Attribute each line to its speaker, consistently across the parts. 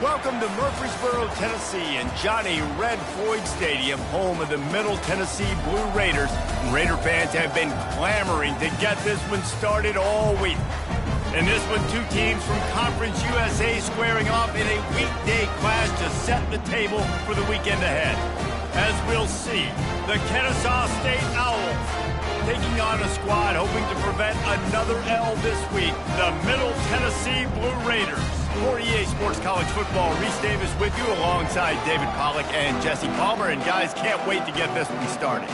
Speaker 1: Welcome to Murfreesboro, Tennessee, and Johnny Red Floyd Stadium, home of the Middle Tennessee Blue Raiders. Raider fans have been clamoring to get this one started all week. In this one, two teams from Conference USA squaring off in a weekday clash to set the table for the weekend ahead. As we'll see, the Kennesaw State Owls taking on a squad hoping to prevent another L this week, the Middle Tennessee Blue Raiders. For EA Sports College Football, Reese Davis with you alongside David Pollack and Jesse Palmer. And guys, can't wait to get this one started.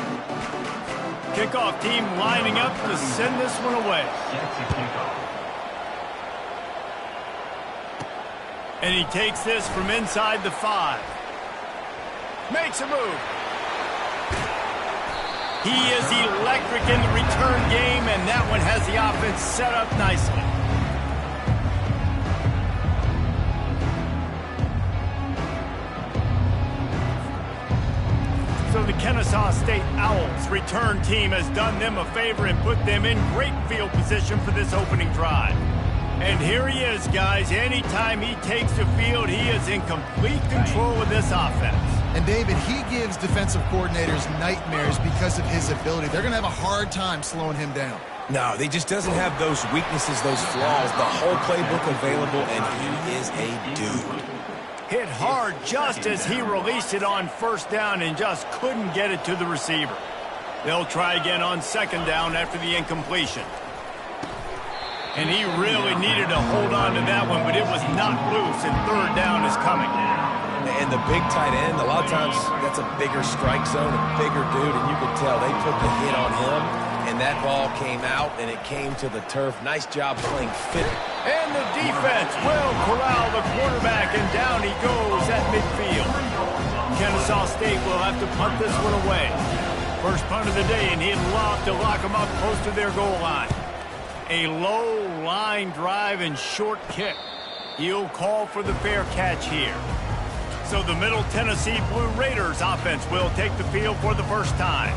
Speaker 1: Kickoff team lining up to send this one away. And he takes this from inside the 5. Makes a move. He is electric in the return game, and that one has the offense set up nicely. So the Kennesaw State Owls return team has done them a favor and put them in great field position for this opening drive. And here he is, guys. Anytime he takes the field, he is in complete control of this offense.
Speaker 2: And David, he gives defensive coordinators nightmares because of his ability. They're going to have a hard time slowing him down.
Speaker 3: No, he just doesn't have those weaknesses, those flaws, the whole playbook available, and he is a dude.
Speaker 1: Hit hard just as he released it on first down and just couldn't get it to the receiver. They'll try again on second down after the incompletion. And he really needed to hold on to that one, but it was not loose, and third down is coming.
Speaker 3: And the big tight end, a lot of times that's a bigger strike zone, a bigger dude, and you can tell they took the hit on him, and that ball came out, and it came to the turf. Nice job playing fit.
Speaker 1: And the defense will corral the quarterback, and down he goes at midfield. Kennesaw State will have to punt this one away. First punt of the day, and he'd love to lock them up close to their goal line. A low line drive and short kick. He'll call for the fair catch here. So the Middle Tennessee Blue Raiders offense will take the field for the first time.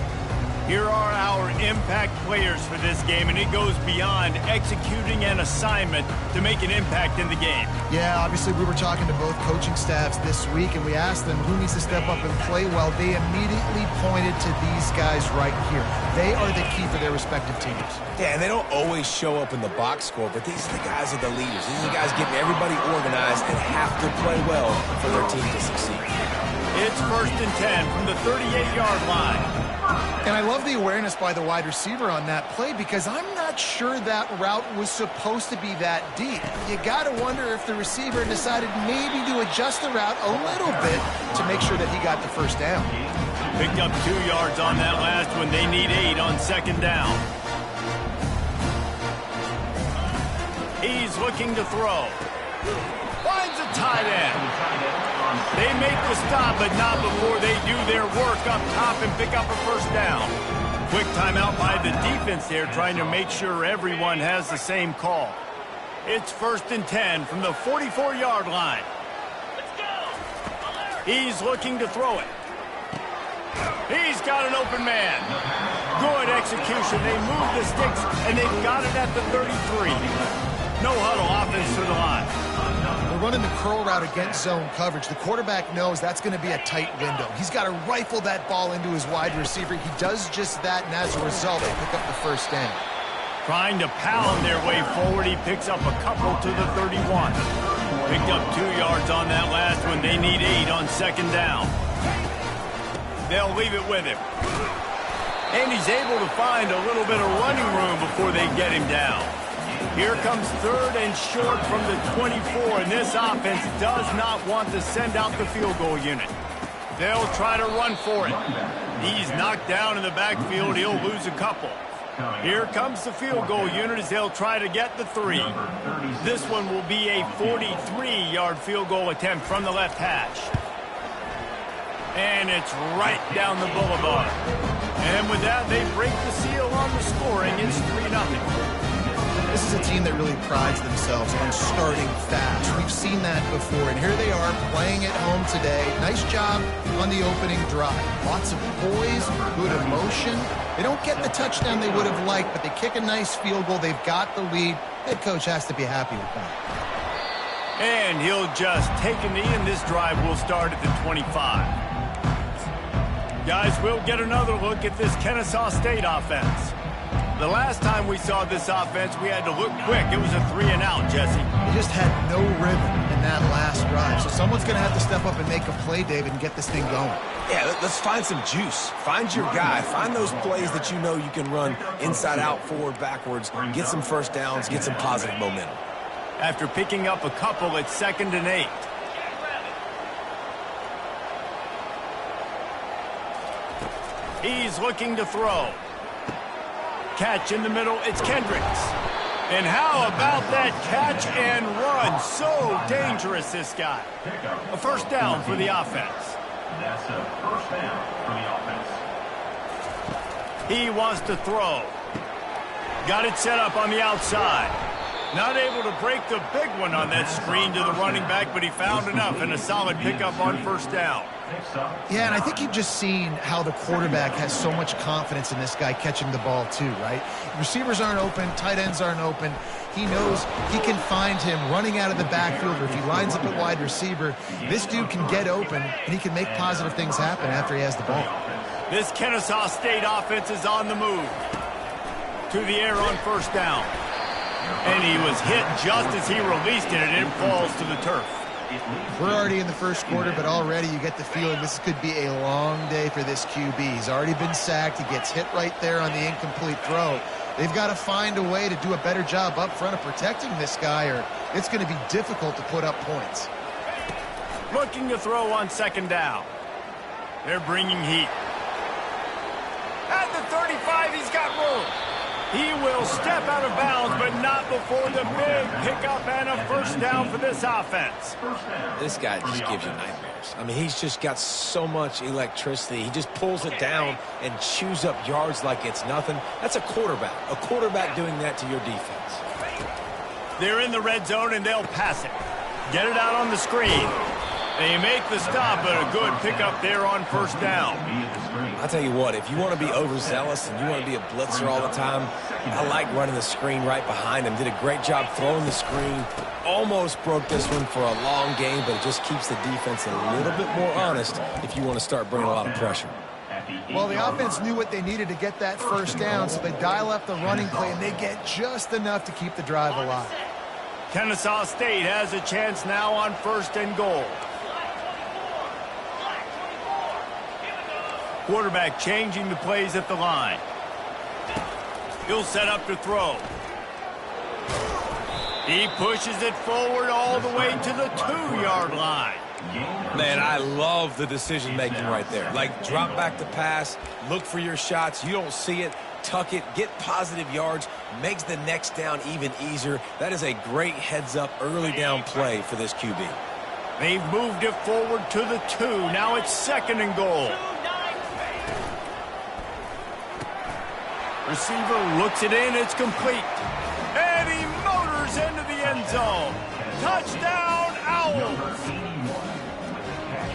Speaker 1: Here are our impact players for this game, and it goes beyond executing an assignment to make an impact in the game.
Speaker 2: Yeah, obviously we were talking to both coaching staffs this week, and we asked them who needs to step up and play well. They immediately pointed to these guys right here. They are the key for their respective teams.
Speaker 3: Yeah, and they don't always show up in the box score, but these are the guys that are the leaders. These are the guys getting everybody organized and have to play well for their team to succeed.
Speaker 1: It's 1st and 10 from the 38-yard line.
Speaker 2: And I love the awareness by the wide receiver on that play because I'm not sure that route was supposed to be that deep. You got to wonder if the receiver decided maybe to adjust the route a little bit to make sure that he got the first down.
Speaker 1: Picked up 2 yards on that last one. They need 8 on second down. He's looking to throw. Finds a tight end. They make the stop, but not before they do their work up top and pick up a first down. Quick timeout by the defense there, trying to make sure everyone has the same call. It's 1st and 10 from the 44-yard line. He's looking to throw it. He's got an open man. Good execution. They move the sticks, and they've got it at the 33. No huddle offense to the line.
Speaker 2: They're running the curl route against zone coverage. The quarterback knows that's going to be a tight window. He's got to rifle that ball into his wide receiver. He does just that, and as a result, they pick up the first down.
Speaker 1: Trying to pound their way forward, he picks up a couple to the 31. Picked up 2 yards on that last one. They need 8 on second down. They'll leave it with him. And he's able to find a little bit of running room before they get him down. Here comes 3rd and short from the 24, and this offense does not want to send out the field goal unit. They'll try to run for it. He's knocked down in the backfield. He'll lose a couple. Here comes the field goal unit as they'll try to get the 3. This one will be a 43-yard field goal attempt from the left hash. And it's right down the boulevard. And with that, they break the seal on the scoring. It's 3-0.
Speaker 2: This is a team that really prides themselves on starting fast. We've seen that before, and here they are playing at home today. Nice job on the opening drive. Lots of poise, good emotion. They don't get the touchdown they would have liked, but they kick a nice field goal. They've got the lead. Head coach has to be happy with that.
Speaker 1: And he'll just take a knee, and this drive will start at the 25. Guys, we'll get another look at this Kennesaw State offense. The last time we saw this offense, we had to look quick. It was a 3-and-out, Jesse.
Speaker 2: They just had no rhythm in that last drive. So someone's going to have to step up and make a play, David, and get this thing going.
Speaker 3: Yeah, let's find some juice. Find your guy. Find those plays that you know you can run inside out, forward, backwards. Get some first downs. Get some positive momentum.
Speaker 1: After picking up a couple, it's 2nd and 8. He's looking to throw. Catch in the middle, it's Kendricks. And how about that catch and run? So dangerous, this guy. A first down for the offense.
Speaker 4: That's a first down for the offense.
Speaker 1: He wants to throw. Got it set up on the outside. Not able to break the big one on that screen to the running back, but he found enough and a solid pickup on first down.
Speaker 2: Yeah, and I think you've just seen how the quarterback has so much confidence in this guy catching the ball too, right? Receivers aren't open, tight ends aren't open. He knows he can find him running out of the backfield, or if he lines up at wide receiver, this dude can get open, and he can make positive things happen after he has the ball.
Speaker 1: This Kennesaw State offense is on the move. To the air on first down. And he was hit just as he released it, and it falls to the turf.
Speaker 2: We're already in the first quarter, but already you get the feeling this could be a long day for this QB. He's already been sacked. He gets hit right there on the incomplete throw. They've got to find a way to do a better job up front of protecting this guy, or it's going to be difficult to put up points.
Speaker 1: Looking to throw on 2nd down. They're bringing heat. At the 35, he's got room. He will step out of bounds, but not before the big pickup and a first down for this offense.
Speaker 3: This guy just gives you nightmares. I mean, he's just got so much electricity. He just pulls it down and chews up yards like it's nothing. That's a quarterback. A quarterback doing that to your defense.
Speaker 1: They're in the red zone, and they'll pass it. Get it out on the screen. They make the stop, but a good pickup there on first down.
Speaker 3: I'll tell you what, if you want to be overzealous and you want to be a blitzer all the time, I like running the screen right behind him. Did a great job throwing the screen. Almost broke this one for a long game, but it just keeps the defense a little bit more honest if you want to start bringing a lot of pressure.
Speaker 2: Well, the offense knew what they needed to get that first down, so they dial up the running play, and they get just enough to keep the drive alive.
Speaker 1: Kennesaw State has a chance now on 1st and goal. Quarterback changing the plays at the line. He'll set up to throw. He pushes it forward all the way to the 2-yard line.
Speaker 3: Man, I love the decision-making right there. Like, drop back the pass, look for your shots. You don't see it, tuck it, get positive yards, makes the next down even easier. That is a great heads-up early down play for this QB.
Speaker 1: They've moved it forward to the 2. Now it's 2nd and goal. Receiver looks it in, it's complete. And he motors into the end zone. Touchdown, Owls!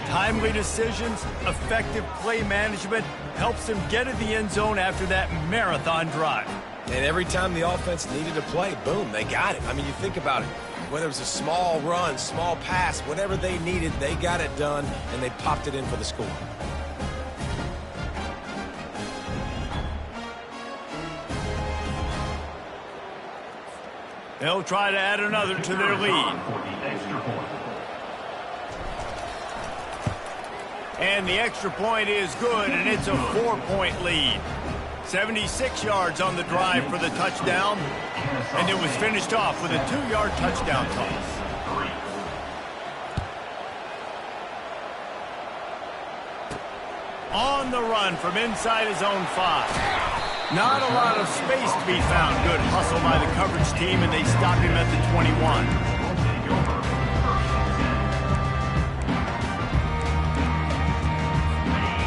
Speaker 1: Timely decisions, effective play management helps them get in the end zone after that marathon drive.
Speaker 3: And every time the offense needed a play, boom, they got it. I mean, you think about it. Whether it was a small run, small pass, whatever they needed, they got it done, and they popped it in for the score.
Speaker 1: They'll try to add another to their lead. And the extra point is good, and it's a 4-point lead. 76 yards on the drive for the touchdown, and it was finished off with a 2-yard touchdown toss. On the run from inside his own 5. Not a lot of space to be found. Good hustle by the coverage team, and they stop him at the 21.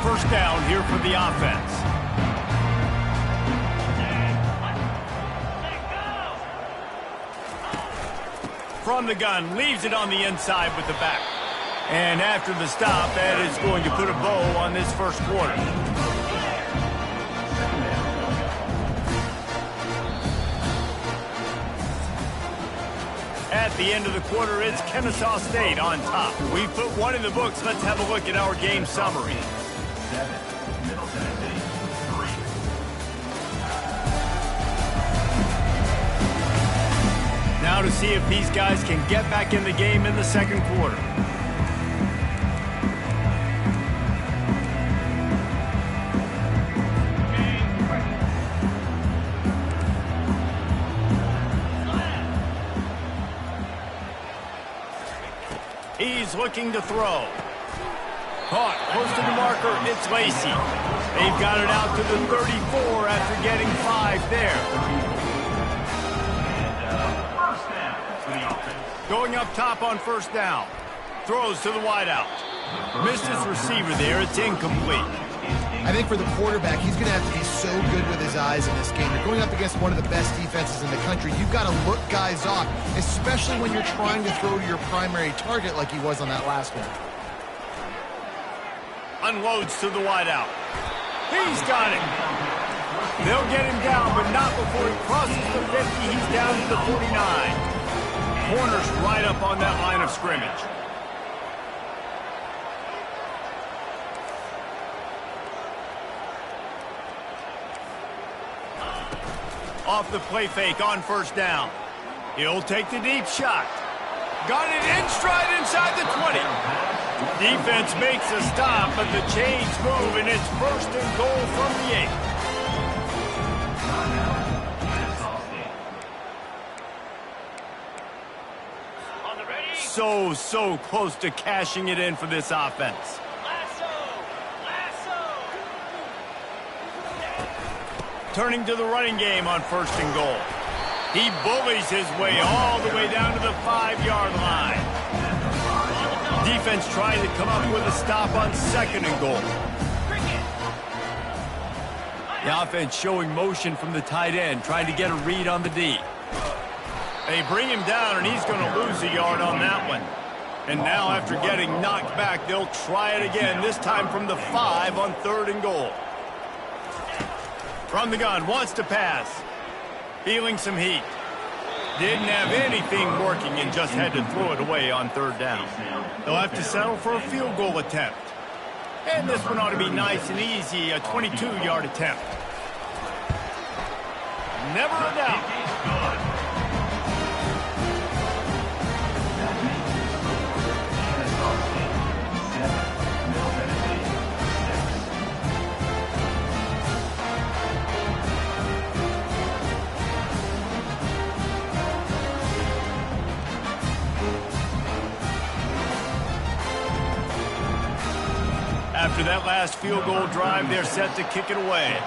Speaker 1: First down here for the offense. From the gun, leaves it on the inside with the back. And after the stop, that is going to put a bow on this first quarter. at the end of the quarter, it's Kennesaw State on top. We put one in the books. Let's have a look at our game summary.
Speaker 4: 7, Middle Tennessee 3.
Speaker 1: Now to see if these guys can get back in the game in the second quarter. He's looking to throw. Caught close to the marker. It's Lacey. They've got it out to the 34 after getting 5 there.
Speaker 4: First down for the offense.
Speaker 1: Going up top on first down. Throws to the wideout. Missed his receiver there. It's incomplete.
Speaker 2: I think for the quarterback, he's going to have to be so good with his eyes in this game. You're going up against one of the best defenses in the country. You've got to look guys off, especially when you're trying to throw to your primary target like he was on that last one.
Speaker 1: Unloads to the wideout. He's got it. They'll get him down, but not before he crosses the 50. He's down to the 49. Corner's right up on that line of scrimmage. Off the play fake on first down. He'll take the deep shot. Got it in stride inside the 20. Defense makes a stop, but the chains move, and it's first and goal from the 8. So close to cashing it in for this offense. Turning to the running game on first and goal. He bullies his way all the way down to the 5-yard line. Defense trying to come up with a stop on second and goal. The offense showing motion from the tight end, trying to get a read on the D. They bring him down, and he's going to lose a yard on that one. And now, after getting knocked back, they'll try it again, this time from the 5 on third and goal. From the gun, wants to pass. Feeling some heat. Didn't have anything working and just had to throw it away on third down. They'll have to settle for a field goal attempt. And this one ought to be nice and easy, a 22-yard attempt. Never a doubt. After that last field goal drive, they're set to kick it away.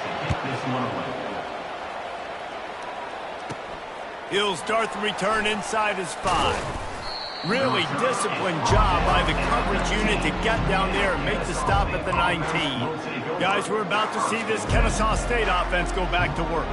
Speaker 1: He'll start the return inside his 5. Really disciplined job by the coverage unit to get down there and make the stop at the 19. Guys, we're about to see this Kennesaw State offense go back to work.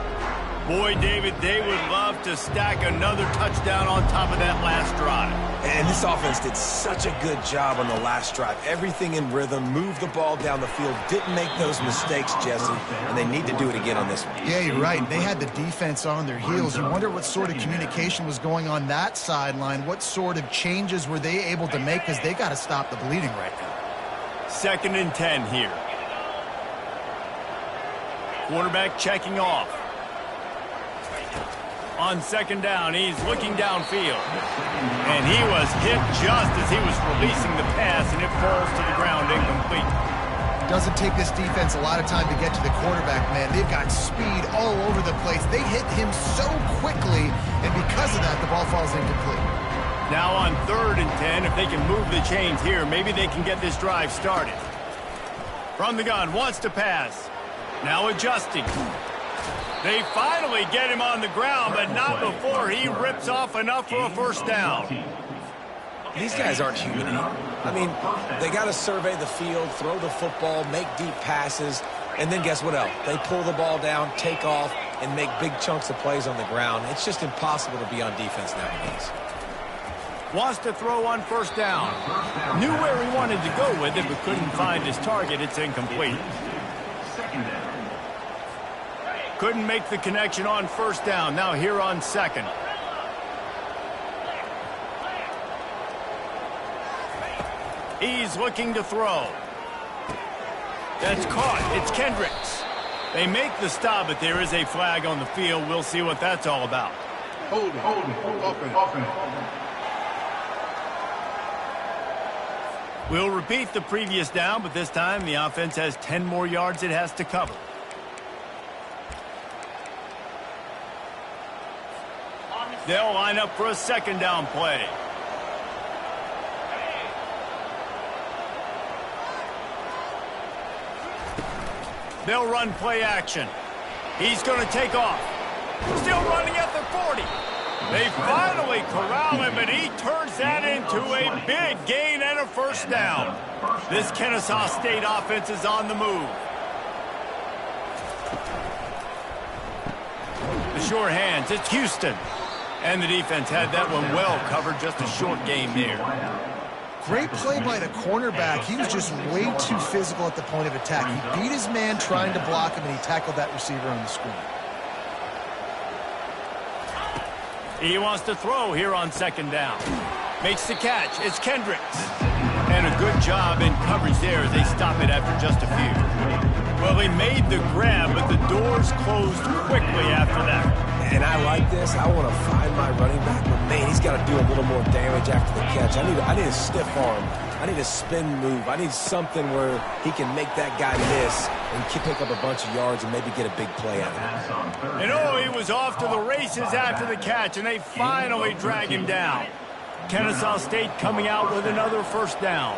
Speaker 1: Boy, David, they would love to stack another touchdown on top of that last drive.
Speaker 3: And this offense did such a good job on the last drive. Everything in rhythm, moved the ball down the field, didn't make those mistakes, Jesse, and they need to do it again on this one.
Speaker 2: Yeah, you're right. They had the defense on their heels. You wonder what sort of communication was going on that sideline. What sort of changes were they able to make, because they got to stop the bleeding right now.
Speaker 1: 2nd and 10 here. Quarterback checking off. On second down, he's looking downfield. And he was hit just as he was releasing the pass, and it falls to the ground incomplete.
Speaker 2: Doesn't take this defense a lot of time to get to the quarterback, man. They've got speed all over the place. They hit him so quickly, and because of that, the ball falls incomplete.
Speaker 1: Now on 3rd and 10, if they can move the chains here, maybe they can get this drive started. From the gun, wants to pass. Now adjusting. They finally get him on the ground, but not before he rips off enough for a first down.
Speaker 3: These guys aren't human. I mean, they got to survey the field, throw the football, make deep passes, and then guess what else? They pull the ball down, take off, and make big chunks of plays on the ground. It's just impossible to be on defense nowadays.
Speaker 1: Wants to throw on first down. Knew where he wanted to go with it, but couldn't find his target. It's incomplete. Couldn't make the connection on first down. Now here on second. He's looking to throw. That's caught. It's Kendricks. They make the stop, but there is a flag on the field. We'll see what that's all about.
Speaker 2: Hold it. Offense.
Speaker 1: We'll repeat the previous down, but this time the offense has 10 more yards it has to cover. They'll line up for a second down play. They'll run play action. He's going to take off. Still running at the 40. They finally corral him, and he turns that into a big gain and a first down. This Kennesaw State offense is on the move. The sure hands, it's Houston. And the defense had that one well covered, just a short game there.
Speaker 2: Great play by the cornerback. He was just way too physical at the point of attack. He beat his man trying to block him, and he tackled that receiver on the screen.
Speaker 1: He wants to throw here on second down. Makes the catch. It's Kendricks. And a good job in coverage there as they stop it after just a few. Well, he made the grab, but the doors closed quickly after that.
Speaker 3: And I like this. I want to find my running back, but man, he's got to do a little more damage after the catch. I need a stiff arm. I need a spin move. I need something where he can make that guy miss and pick up a bunch of yards and maybe get a big play out of it.
Speaker 1: And oh, he was off to the races after the catch, and they finally drag him down. Kennesaw State coming out with another first down.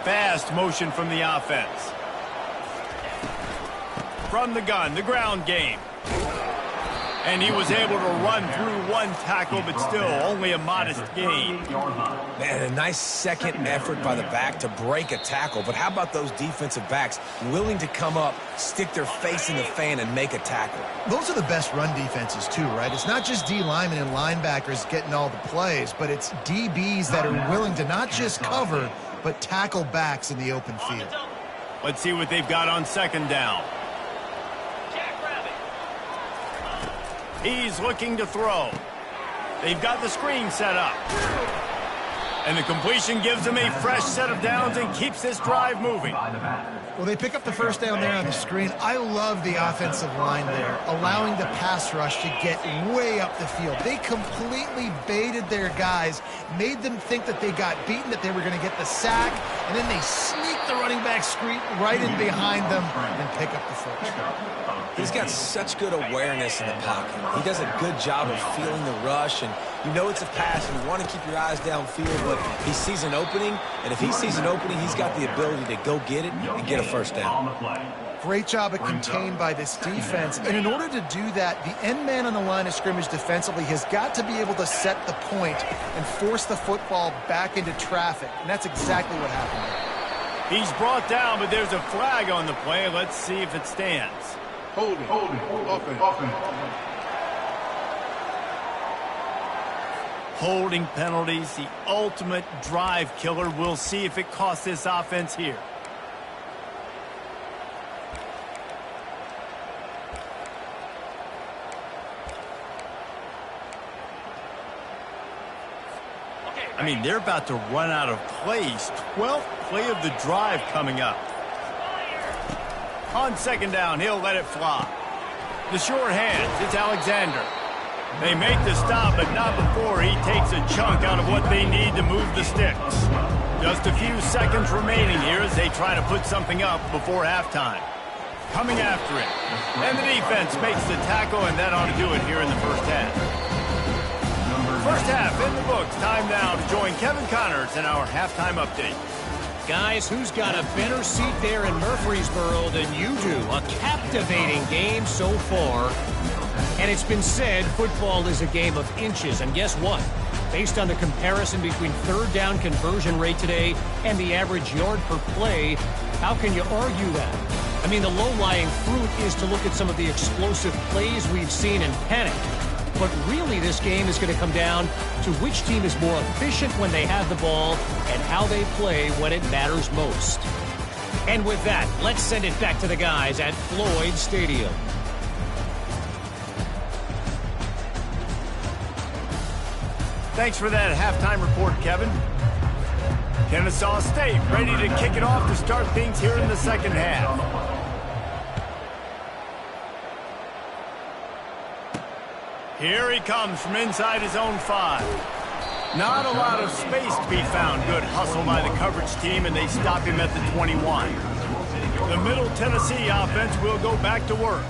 Speaker 1: Fast motion from the offense. From the gun, the ground game. And he was able to run through one tackle, but still only a modest gain.
Speaker 3: Man, a nice second effort by the back to break a tackle. But how about those defensive backs willing to come up, stick their face in the fan, and make a tackle?
Speaker 2: Those are the best run defenses, too, right? It's not just D linemen and linebackers getting all the plays, but it's DBs that are willing to not just cover, but tackle backs in the open field.
Speaker 1: Let's see what they've got on second down. He's looking to throw. They've got the screen set up. And the completion gives them a fresh set of downs and keeps this drive moving.
Speaker 2: Well, they pick up the first down there on the screen. I love the offensive line there, allowing the pass rush to get way up the field. They completely baited their guys, made them think that they got beaten, that they were going to get the sack, and then they sneak the running back screen right in behind them and pick up the first.
Speaker 3: He's got such good awareness in the pocket. He does a good job of feeling the rush, and you know it's a pass, and you want to keep your eyes downfield, but he sees an opening, and if he sees an opening, he's got the ability to go get it and get a first down.
Speaker 2: Great job of contained by this defense, and in order to do that, the end man on the line of scrimmage defensively has got to be able to set the point and force the football back into traffic, and that's exactly what happened.
Speaker 1: He's brought down, but there's a flag on the play. Let's see if it stands.
Speaker 2: Hold it. Offense.
Speaker 1: Holding penalties, the ultimate drive killer. We'll see if it costs this offense here. I mean, they're about to run out of plays. 12th play of the drive coming up. On second down, he'll let it fly. The short hands, it's Alexander. They make the stop, but not before he takes a chunk out of what they need to move the sticks. Just a few seconds remaining here as they try to put something up before halftime. Coming after it. And the defense makes the tackle, and that ought to do it here in the first half. First half in the books. Time now to join Kevin Connors in our halftime update.
Speaker 5: Guys, who's got a better seat there in Murfreesboro than you do? A captivating game so far. And it's been said football is a game of inches. And guess what? Based on the comparison between third down conversion rate today and the average yard per play, how can you argue that? I mean, the low-lying fruit is to look at some of the explosive plays we've seen in panic. But really, this game is going to come down to which team is more efficient when they have the ball and how they play when it matters most. And with that, let's send it back to the guys at Floyd Stadium.
Speaker 1: Thanks for that halftime report, Kevin. Kennesaw State ready to kick it off to start things here in the second half. Here he comes from inside his own 5. Not a lot of space to be found. Good hustle by the coverage team, and they stop him at the 21. The Middle Tennessee offense will go back to work.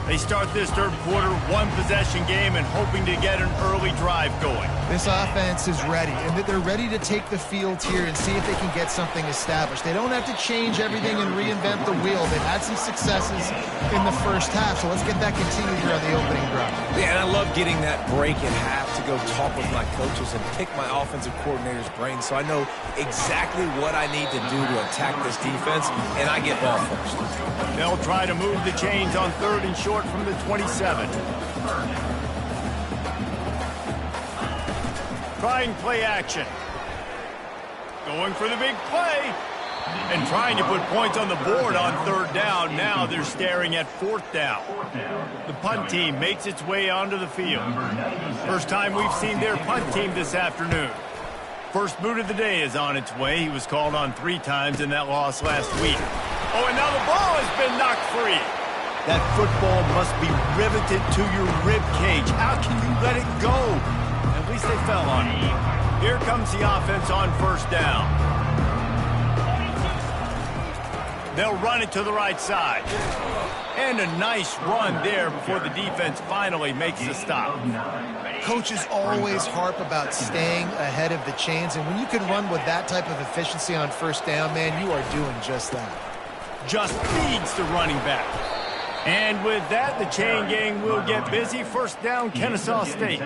Speaker 1: They start this third quarter one-possession game and hoping to get an early drive going.
Speaker 2: This offense is ready, and they're ready to take the field here and see if they can get something established. They don't have to change everything and reinvent the wheel. They've had some successes in the first half, so let's get that continued here on the opening drive.
Speaker 3: Yeah, and I love getting that break in half to go talk with my coaches and pick my offensive coordinator's brain so I know exactly what I need to do to attack this defense, and I get ball first.
Speaker 1: They'll try to move the chains on 3rd and short from the 27. Trying play action. Going for the big play. And trying to put points on the board on 3rd down. Now they're staring at 4th down. The punt team makes its way onto the field. First time we've seen their punt team this afternoon. First boot of the day is on its way. He was called on 3 times in that loss last week. Oh, and now the ball has been knocked free. That football must be riveted to your rib cage. How can you let it go? At least they fell on it. Here comes the offense on 1st down. They'll run it to the right side. And a nice run there before the defense finally makes the stop.
Speaker 2: Coaches always harp about staying ahead of the chains, and when you can run with that type of efficiency on 1st down, man, you are doing just that.
Speaker 1: Just feeds the running back. And with that, the chain gang will get busy. 1st down, Kennesaw State.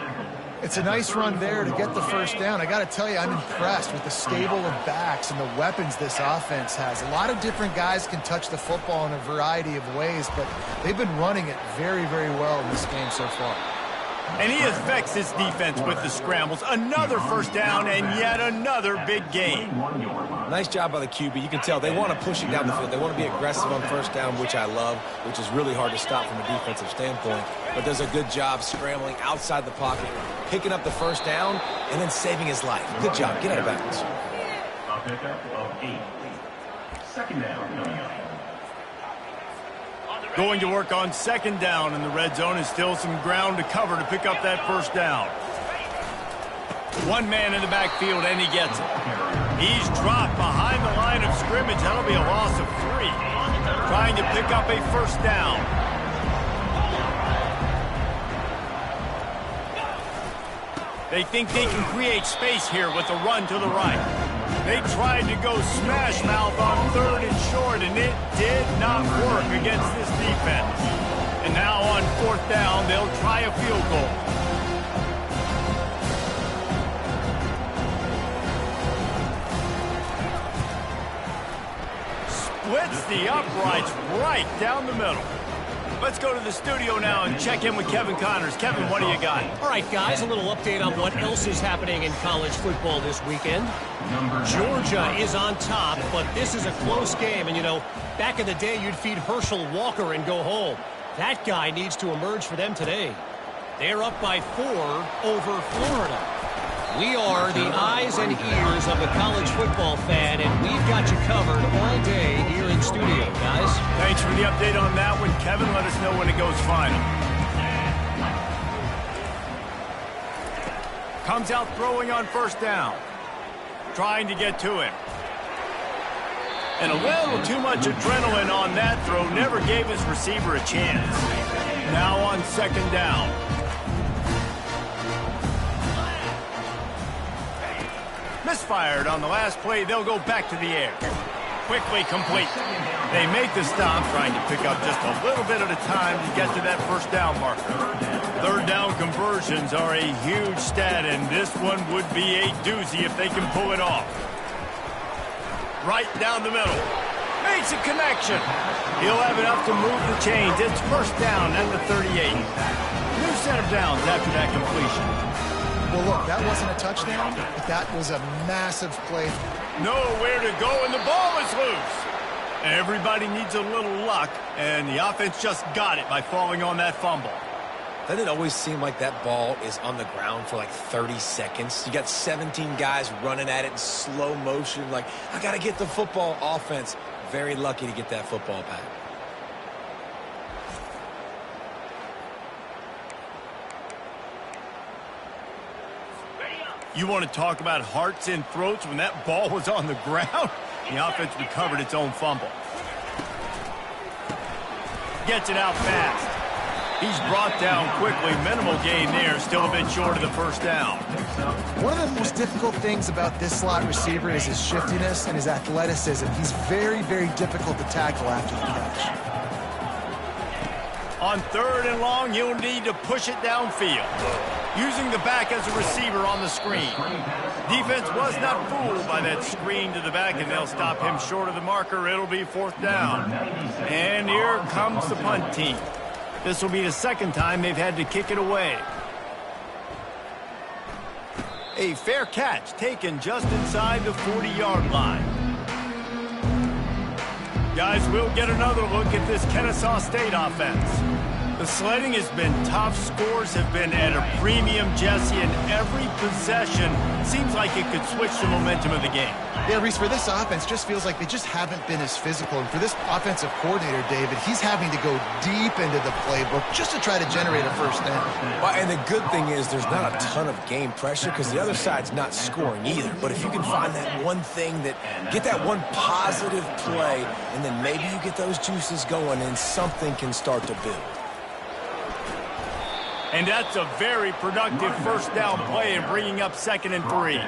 Speaker 2: It's a nice run there to get the 1st down. I got to tell you, I'm impressed with the stable of backs and the weapons this offense has. A lot of different guys can touch the football in a variety of ways, but they've been running it very, very well in this game so far.
Speaker 1: And he affects his defense with the scrambles. Another 1st down and yet another big gain.
Speaker 3: Nice job by the QB. You can tell they want to push it down the field. They want to be aggressive on 1st down, which I love, which is really hard to stop from a defensive standpoint. But does a good job scrambling outside the pocket, picking up the 1st down, and then saving his life. Good job. Get out of bounds.
Speaker 4: A pickup of 8. 2nd down coming up.
Speaker 1: Going to work on 2nd down in the red zone, and still some ground to cover to pick up that 1st down. One man in the backfield, and he gets it. He's dropped behind the line of scrimmage. That'll be a loss of 3. Trying to pick up a 1st down. They think they can create space here with a run to the right. They tried to go smash mouth on 3rd and short, and it did not work against this defense. And now on 4th down, they'll try a field goal. Splits the uprights right down the middle. Let's go to the studio now and check in with Kevin Connors. Kevin, what do you got?
Speaker 5: All right, guys, a little update on what else is happening in college football this weekend. Georgia is on top, but this is a close game. And, you know, back in the day, you'd feed Herschel Walker and go home. That guy needs to emerge for them today. They're up by 4 over Florida. We are the eyes and ears of the college football fan, and we've got you covered all day here in studio, guys.
Speaker 1: Thanks for the update on that one, Kevin. Let us know when it goes final. Comes out throwing on 1st down. Trying to get to him. And a little too much adrenaline on that throw. Never gave his receiver a chance. Now on 2nd down. Misfired on the last play. They'll go back to the air. Quickly complete. They make the stop, trying to pick up just a little bit at a time to get to that 1st down marker. 3rd down conversions are a huge stat, and this one would be a doozy if they can pull it off. Right down the middle. Makes a connection. He'll have enough to move the chains. It's 1st down at the 38. New set of downs after that completion.
Speaker 2: Well, look, that wasn't a touchdown, but that was a massive play.
Speaker 1: Nowhere to go, and the ball is loose. Everybody needs a little luck, and the offense just got it by falling on that fumble.
Speaker 3: Doesn't it always seem like that ball is on the ground for like 30 seconds? You got 17 guys running at it in slow motion. Like, I got to get the football. Offense, very lucky to get that football back.
Speaker 1: You want to talk about hearts and throats when that ball was on the ground? The offense recovered its own fumble. Gets it out fast. He's brought down quickly. Minimal gain there. Still a bit short of the first down.
Speaker 2: One of the most difficult things about this slot receiver is his shiftiness and his athleticism. He's very, very difficult to tackle after the catch.
Speaker 1: On 3rd and long, he'll need to push it downfield. Using the back as a receiver on the screen. Defense was not fooled by that screen to the back, and they'll stop him short of the marker. It'll be 4th down. And here comes the punt team. This will be the second time they've had to kick it away. A fair catch taken just inside the 40-yard line. Guys, we'll get another look at this Kennesaw State offense. The sledding has been tough. Scores have been at a premium, Jesse, and every possession seems like it could switch the momentum of the game.
Speaker 2: Yeah, Reese, for this offense, just feels like they just haven't been as physical. And for this offensive coordinator, David, he's having to go deep into the playbook just to try to generate a first down.
Speaker 3: Well, and the good thing is there's not a ton of game pressure because the other side's not scoring either. But if you can find that one thing get that one positive play, and then maybe you get those juices going and something can start to build.
Speaker 1: And that's a very productive first down play and bringing up 2nd and 3.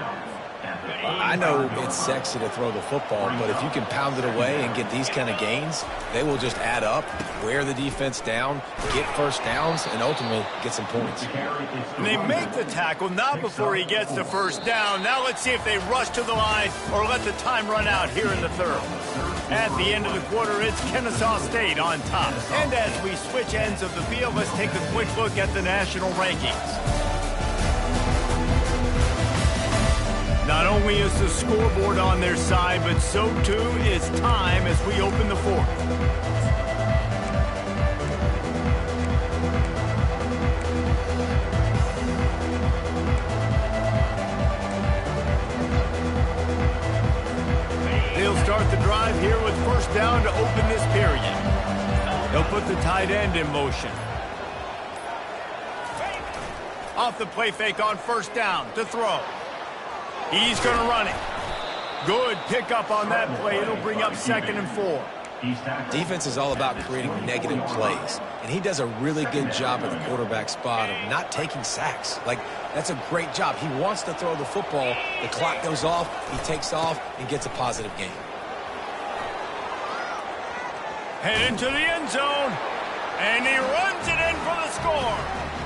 Speaker 3: I know it's sexy to throw the football, but if you can pound it away and get these kind of gains, they will just add up, wear the defense down, get first downs, and ultimately get some points.
Speaker 1: And they make the tackle, not before he gets the first down. Now let's see if they rush to the line or let the time run out here in the 3rd. At the end of the quarter, it's Kennesaw State on top. And as we switch ends of the field, let's take a quick look at the national rankings. Not only is the scoreboard on their side, but so too is time as we open the 4th. They'll start the drive here with first down to open this period. They'll put the tight end in motion. Off the play fake on first down to throw. He's going to run it. Good pickup on that play. It'll bring up 2nd and 4.
Speaker 3: Defense is all about creating negative plays, and he does a really good job at the quarterback spot of not taking sacks. Like, that's a great job. He wants to throw the football. The clock goes off, he takes off, and gets a positive gain.
Speaker 1: Head into the end zone, and he runs it in for the score.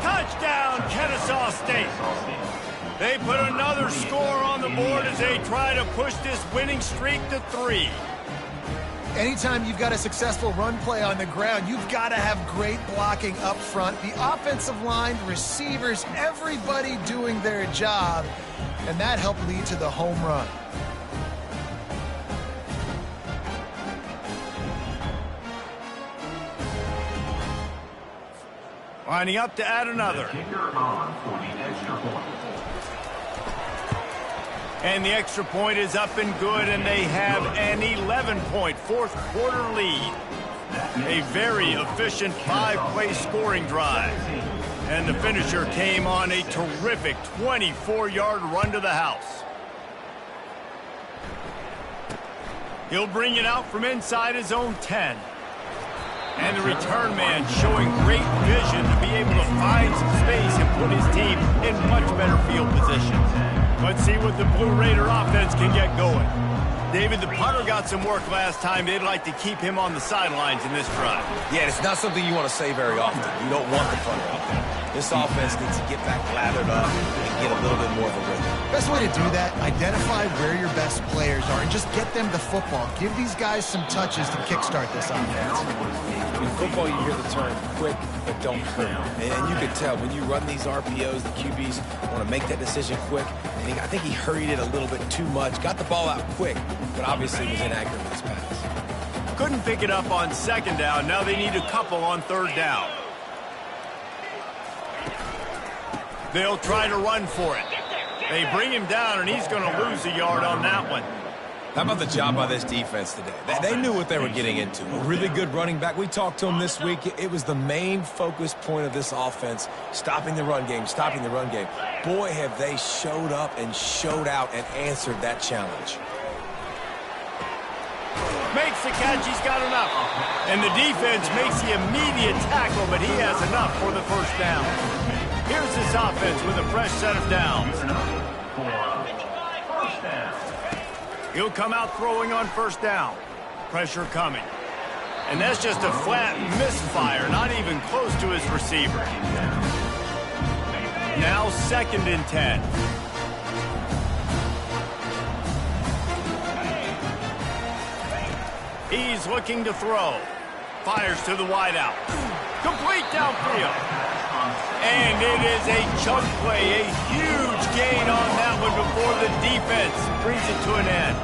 Speaker 1: Touchdown, Kennesaw State. They put another score on the board as they try to push this winning streak to 3.
Speaker 2: Anytime you've got a successful run play on the ground, you've got to have great blocking up front. The offensive line, receivers, everybody doing their job, and that helped lead to the home run.
Speaker 1: Lining up to add another. And the extra point is up and good, and they have an 11-point fourth-quarter lead. A very efficient 5-play scoring drive. And the finisher came on a terrific 24-yard run to the house. He'll bring it out from inside his own 10. And the return man showing great vision to be able to find some space and put his team in much better field position. Let's see what the Blue Raider offense can get going. David, the punter got some work last time. They'd like to keep him on the sidelines in this drive.
Speaker 3: Yeah, it's not something you want to say very often. You don't want the punter out there. This offense needs to get back lathered up and get a little bit more of a rhythm.
Speaker 2: Best way to do that, identify where your best players are and just get them the football. Give these guys some touches to kickstart this offense.
Speaker 3: In football, you hear the term quick, but don't hurry. And you can tell when you run these RPOs, the QBs want to make that decision quick. And I think he hurried it a little bit too much. Got the ball out quick, but obviously was inaccurate with his pass.
Speaker 1: Couldn't pick it up on second down. Now they need a couple on third down. They'll try to run for it. They bring him down, and he's going to lose a yard on that one.
Speaker 3: How about the job by this defense today? They knew what they were getting into. A really good running back. We talked to him this week. It was the main focus point of this offense, stopping the run game, stopping the run game. Boy, have they showed up and showed out and answered that challenge.
Speaker 1: Makes the catch, he's got enough. And the defense makes the immediate tackle, but he has enough for the first down. Here's this offense with a fresh set of downs. He'll come out throwing on first down. Pressure coming. And that's just a flat misfire, not even close to his receiver. Now 2nd and 10. He's looking to throw. Fires to the wideout. Complete downfield. And it is a chunk play, a huge gain on that one before the defense brings it to an end.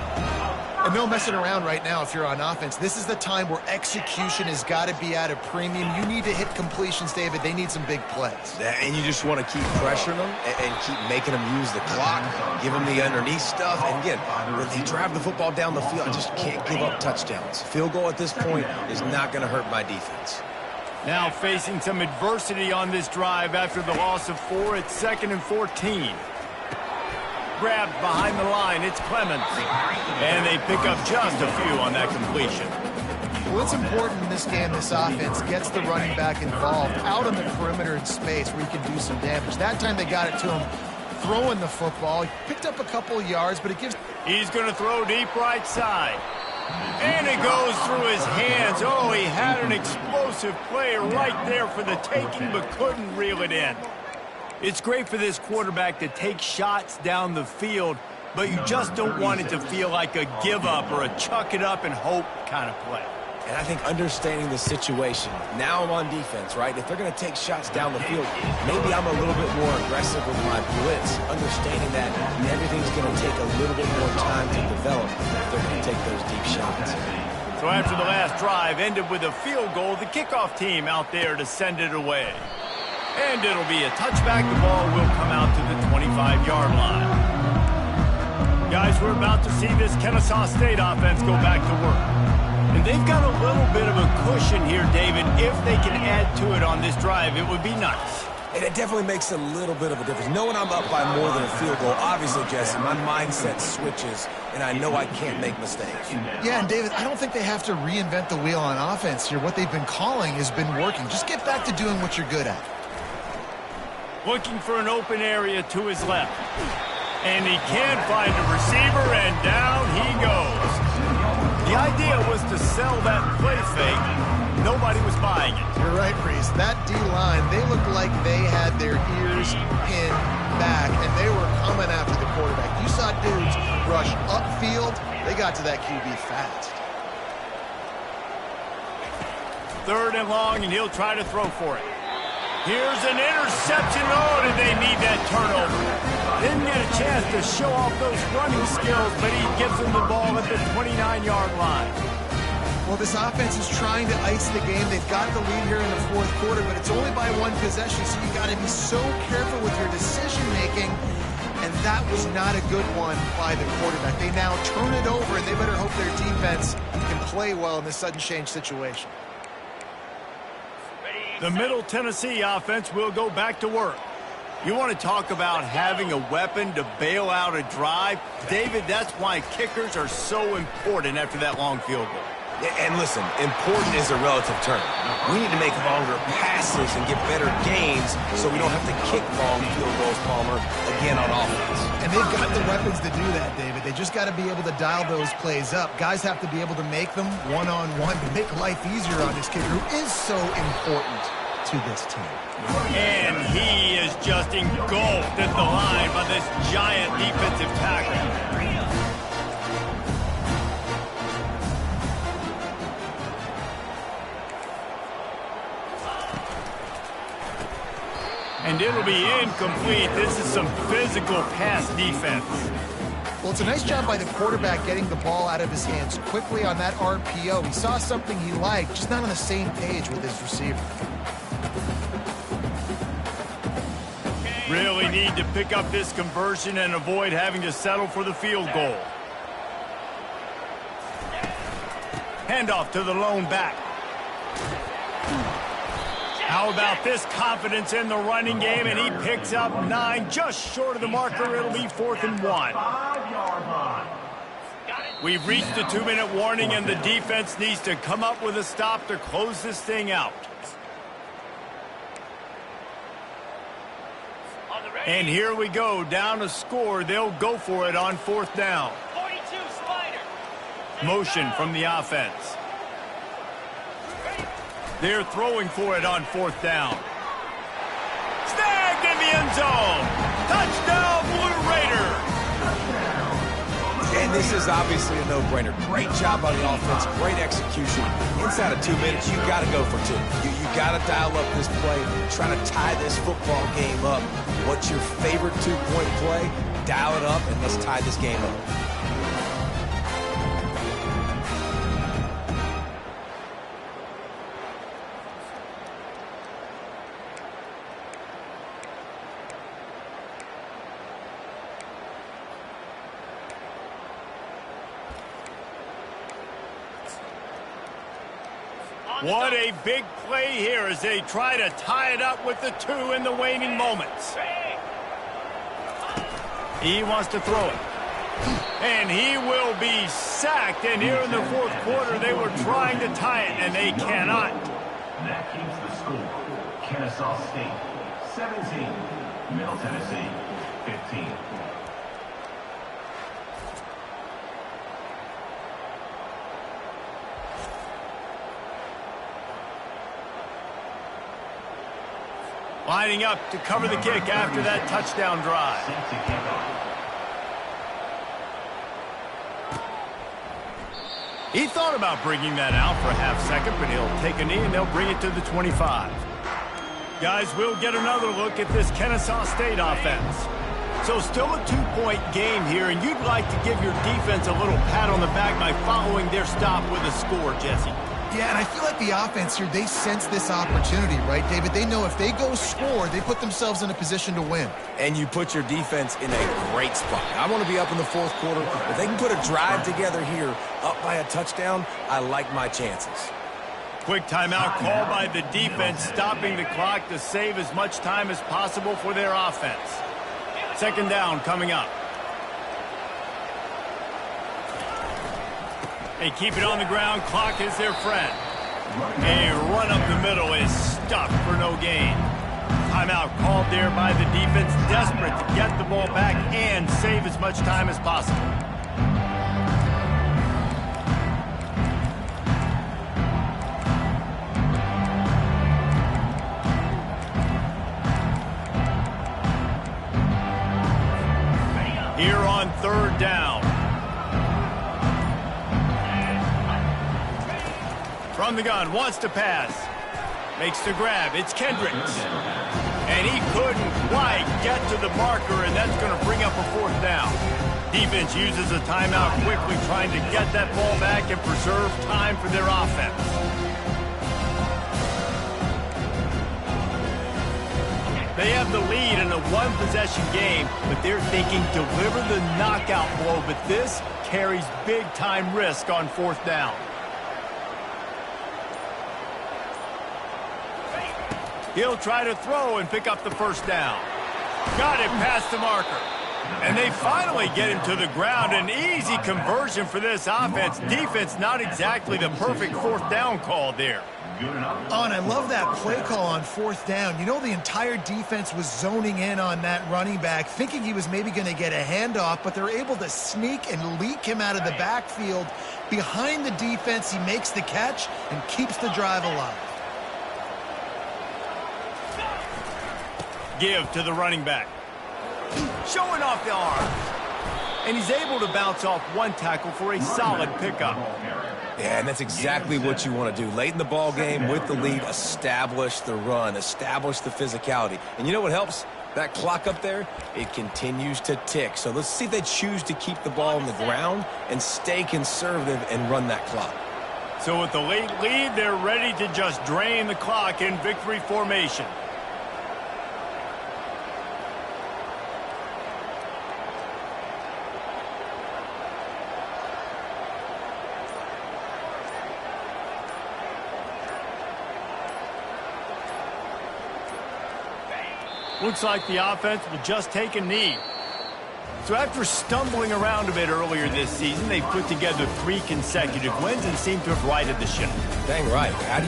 Speaker 2: And no messing around right now if you're on offense. This is the time where execution has got to be at a premium. You need to hit completions, David. They need some big plays.
Speaker 3: And you just want to keep pressuring them and keep making them use the clock, give them the underneath stuff. And again, when they drive the football down the field, I just can't give up touchdowns. Field goal at this point is not going to hurt my defense.
Speaker 1: Now facing some adversity on this drive after the loss of 4 at 2nd and 14. Grabbed behind the line, it's Clemens. And they pick up just a few on that completion.
Speaker 2: Well, it's important in this game, this offense gets the running back involved out on the perimeter in space where he can do some damage. That time they got it to him throwing the football. He picked up a couple of yards, but it gives...
Speaker 1: He's going to throw deep right side. And it goes through his hands. Oh, he had an explosive play right there for the taking, but couldn't reel it in. It's great for this quarterback to take shots down the field, but you just don't want it to feel like a give-up or a chuck it up and hope kind of play.
Speaker 3: And I think understanding the situation, now I'm on defense, right? If they're going to take shots down the field, maybe I'm a little bit more aggressive with my blitz, understanding that everything's going to take a little bit more time to develop if they're going to take those deep shots.
Speaker 1: So after the last drive ended with a field goal, the kickoff team out there to send it away. And it'll be a touchback. The ball will come out to the 25-yard line. Guys, we're about to see this Kennesaw State offense go back to work. And they've got a little bit of a cushion here, David. If they can add to it on this drive, it would be nice.
Speaker 3: And it definitely makes a little bit of a difference. Knowing I'm up by more than a field goal, obviously, Jesse, my mindset switches, and I know I can't make mistakes.
Speaker 2: Yeah, and David, I don't think they have to reinvent the wheel on offense here. What they've been calling has been working. Just get back to doing what you're good at.
Speaker 1: Looking for an open area to his left. And he can't find a receiver, and down he goes. The idea was to sell that play fake. Nobody was buying it.
Speaker 2: You're right, Reese. That D-line, they looked like they had their ears pinned back, and they were coming after the quarterback. You saw dudes rush upfield. They got to that QB fast.
Speaker 1: 3rd and long, and he'll try to throw for it. Here's an interception. Oh, did they need that turnover? Didn't get a chance to show off those running skills, but he gives them the ball at the 29-yard line.
Speaker 2: Well, this offense is trying to ice the game. They've got the lead here in the 4th quarter, but it's only by 1 possession, so you got to be so careful with your decision-making, and that was not a good one by the quarterback. They now turn it over, and they better hope their defense can play well in this sudden change situation.
Speaker 1: The Middle Tennessee offense will go back to work. You want to talk about having a weapon to bail out a drive? David, that's why kickers are so important after that long field goal.
Speaker 3: And listen, important is a relative term. We need to make longer passes and get better gains so we don't have to kick long field goals, Palmer, again on offense.
Speaker 2: And they've got the weapons to do that, David. They just got to be able to dial those plays up. Guys have to be able to make them one-on-one to make life easier on this kicker who is so important to this team.
Speaker 1: And he is just engulfed at the line by this giant defensive tackle. And it'll be incomplete. This is some physical pass defense.
Speaker 2: Well, it's a nice job by the quarterback getting the ball out of his hands quickly on that RPO. He saw something he liked, just not on the same page with his receiver.
Speaker 1: Really need to pick up this conversion and avoid having to settle for the field goal. Handoff to the lone back. How about this confidence in the running game, and he picks up 9, just short of the marker. It'll be 4th and 1.
Speaker 4: 5-yard line.
Speaker 1: We've reached the 2-minute warning, and the defense needs to come up with a stop to close this thing out. And here we go, down a score. They'll go for it on 4th down.
Speaker 6: 42 Spider.
Speaker 1: Motion from the offense. They're throwing for it on 4th down. Snagged in the end zone. Touchdown, Blue Raiders.
Speaker 3: And this is obviously a no-brainer. Great job on the offense, great execution. Inside of 2 minutes, you got to go for 2. You got to dial up this play, try to tie this football game up. What's your favorite 2-point play? Dial it up, and let's tie this game up.
Speaker 1: What a big play here as they try to tie it up with the 2 in the waning moments. He wants to throw it. And he will be sacked. And here in the 4th quarter, they were trying to tie it, and they cannot.
Speaker 4: That keeps the score. Kennesaw State 17, Middle Tennessee 15.
Speaker 1: Lining up to cover the kick after that touchdown drive.
Speaker 4: Set to kick off.
Speaker 1: He thought about bringing that out for a half second, but he'll take a knee and they'll bring it to the 25. Guys, we'll get another look at this Kennesaw State offense. So still a 2-point game here, and you'd like to give your defense a little pat on the back by following their stop with a score, Jesse.
Speaker 2: Yeah, and I feel like the offense here, they sense this opportunity, right, David? They know if they go score, they put themselves in a position to win.
Speaker 3: And you put your defense in a great spot. I want to be up in the 4th quarter. If they can put a drive together here, up by a touchdown, I like my chances.
Speaker 1: Quick timeout called by the defense, stopping the clock to save as much time as possible for their offense. 2nd down coming up. They keep it on the ground. Clock is their friend. A run up the middle is stuck for no gain. Timeout called there by the defense, desperate to get the ball back and save as much time as possible. Here on 3rd down. From the gun, wants to pass. Makes the grab. It's Kendricks. And he couldn't quite get to the marker, and that's going to bring up a 4th down. Defense uses a timeout quickly, trying to get that ball back and preserve time for their offense. They have the lead in a 1-possession game, but they're thinking deliver the knockout blow, but this carries big-time risk on 4th down. He'll try to throw and pick up the 1st down. Got it past the marker. And they finally get him to the ground. An easy conversion for this offense. Defense, not exactly the perfect 4th down call there.
Speaker 2: Oh, and I love that play call on 4th down. You know, the entire defense was zoning in on that running back, thinking he was maybe going to get a handoff, but they're able to sneak and leak him out of the backfield. Behind the defense, he makes the catch and keeps the drive alive.
Speaker 1: Give to the running back. Showing off the arms. And he's able to bounce off one tackle for a solid pickup.
Speaker 3: Yeah, and that's exactly what you want to do. Late in the ball game with the lead, establish the run, establish the physicality. And you know what helps? That clock up there, it continues to tick. So let's see if they choose to keep the ball on the ground and stay conservative and run that clock.
Speaker 1: So with the late lead, they're ready to just drain the clock in victory formation. Looks like the offense will just take a knee. So after stumbling around a bit earlier this season, they've put together 3 consecutive wins and seem to have righted the ship.
Speaker 3: Dang right. How do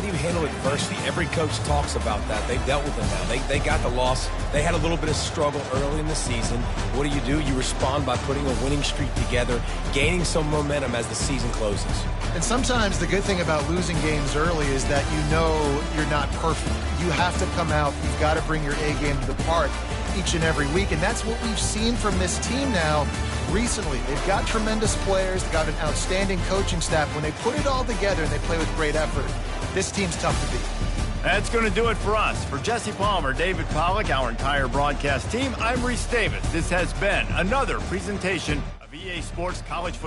Speaker 3: you handle adversity? Every coach talks about that. They've dealt with it now. They got the loss. They had a little bit of struggle early in the season. What do? You respond by putting a winning streak together, gaining some momentum as the season closes.
Speaker 2: And sometimes the good thing about losing games early is that you know you're not perfect. You have to come out. You've got to bring your A game to the park each and every week, and that's what we've seen from this team now recently. They've got tremendous players. They've got an outstanding coaching staff. When they put it all together and they play with great effort, this team's tough to beat.
Speaker 1: That's going to do it for us. For Jesse Palmer, David Pollack, our entire broadcast team, I'm Reese Davis. This has been another presentation of EA Sports College Football.